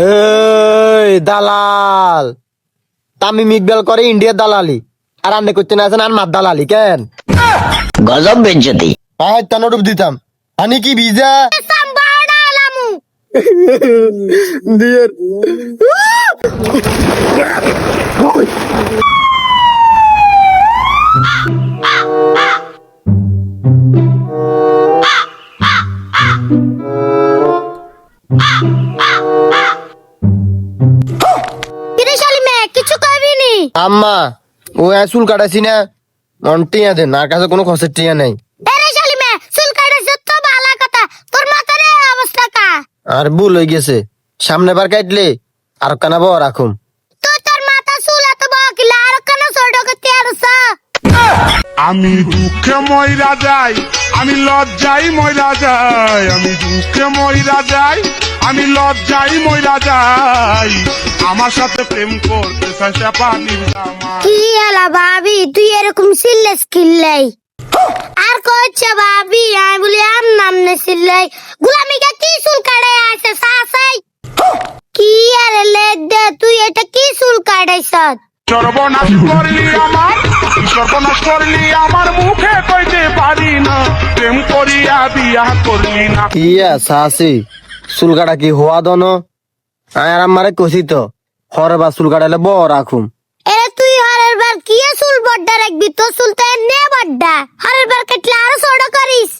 এই দালাল তামিম ইকবাল করে ইন্ডিয়ার দালালি আর আন্নে করতে না আছেন আর মার দালালি কেন গজব বেজ্জতি পাহাড় টানো ডুব দিতাম আনি কি ভিজা দিয়ে কিছু করবি নি আম্মা ও চুল কাটাছি না মন টিয়া দেন আর কাছে কোনো খসের টিয়া নাই আর ভুল হয়ে গেছে সামনে বার কাটলে আর কানা বড় রাখুম আমি দুঃখে ময়রা যাই, আমি লজ্জাই ময়রা যাই, আমি দুঃখে ময়রা যাই, আমি লজ্জাই ময়রা যাই। আমার সাথে প্রেম করতে চাইছে পানির জামা। কি হলা ভাবি তুই এরকম সিল্লেস কিল্লাই আর কইছে ভাবি আমি বলি আম নামনে সিল্লাই গুলামিকা কি চুল কাটাই আছে সাসাই কি আর লে দে তুই এটা কি চুল কাটাইছ সর্বনাশ করলি আমার, সর্বনাশ করলি আমার, মুখে কইতে পারি না, প্রেম করিয়া বিয়া করলি না। ইয়া সাসি চুল কাটা কি হওয়া দন আর আমারে কষি তো হরে বা চুল কাটালে বড় রাখুম এ তুই হরের বার কি চুল বড়টা রাখবি তো চুল তো নে বড়টা হরের বার কাটলে আরো ছোট করিস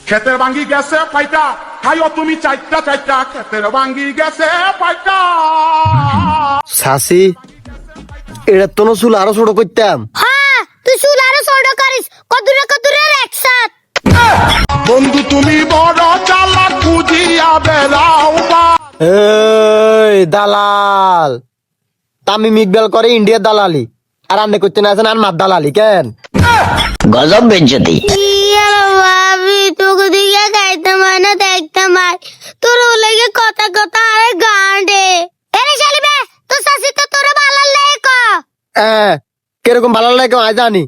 ক্ষেতের ভাঙ্গি গেছে পাইটা, খাইও তুমি চাইটা চাইটা, ক্ষেতের ভাঙ্গি গেছে পাইটা। সাসি এটা তো চুল আরো ছোট করতাম হ্যাঁ তুই চুল আরো ছোট করিস কদুরে কদুরে একসাথ বন্ধু তুমি বড় চালাক, বুঝিয়া বেড়াও বা। এই দালাল তামিম ইকবাল করে ইন্ডিয়ার দালালি আর আন্নে করতে না আছেন আর মার দালালি কেন গজব বেজ্জতি ভাবি তোকে দিকে খাইতে হয় না দেখতে হয় তোর ওলেগে কথা কথা আরে গাঁডে এরে শালিবে তো শাসি তো তোর ভালো লাগে কিরকম ভালো লাগে আজ জানি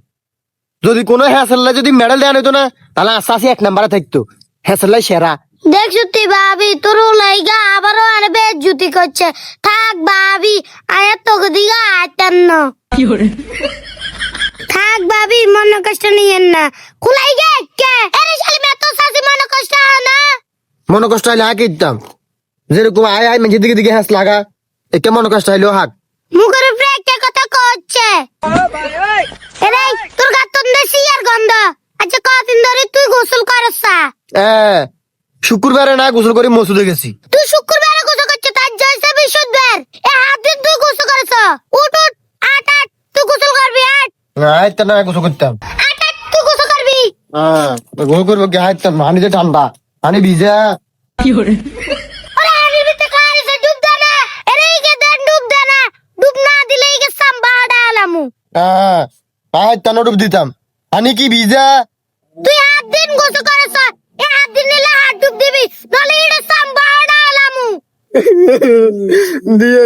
যদি কোনো হ্যাসেল্লা যদি মেডেল দেওয়া হইতো না তাহলে আসাসি এক নাম্বারে থাকতো হ্যাসেল্লাই সেরা দেখ সত্যি ভাবি তোর ওলাইগা আবারও আরে বেজ্জুতি করছে থাক ভাবি আয়া তোকে দিকে আইতেন না থাক ভাবি মনে কষ্ট নিয়েন না খুলাই গে কে এরে শালিবে তো শাসি মনে কষ্ট হয় না মনে কষ্ট হইলে হাঁক দিতাম যেরকম আয় আয় মেঝে দিকে দিকে হ্যাস লাগা একে মনে কষ্ট হইলেও হাঁক মুখের উপরে একটা কথা কচ্ছে এরে তোর গাতন দেশি আর গন্ধ আচ্ছা কতদিন ধরে তুই গোসল করছ শুক্রবারে না গোসল করে মসুদে গেছি তুই শুক্রবারে গোসল করছ তার জয়সে বিশুদ্ধবার এ হাত দিন তুই গোসল করছ উঠ উঠ আট আট তুই গোসল করবি আট আয় না গোসল করতাম আট আট তুই গোসল করবি গোসল করবো কি আয় হানিতে ঠান্ডা হানি ভিজা ওরে হাড়ির ভিতরে কারিছে ডুব দে না এরে ইকে দেন ডুব দে না ডুব না দিলে ইকে সাম্বাড়া আলামু আয় ডুব দিতাম হানি কি ভিজা তুই হাত দিন গোসল করছ এ হাত দিন নিলে হাত ডুব দিবি নলে ইড়ে সাম্বাড়া আলামু দিয়ে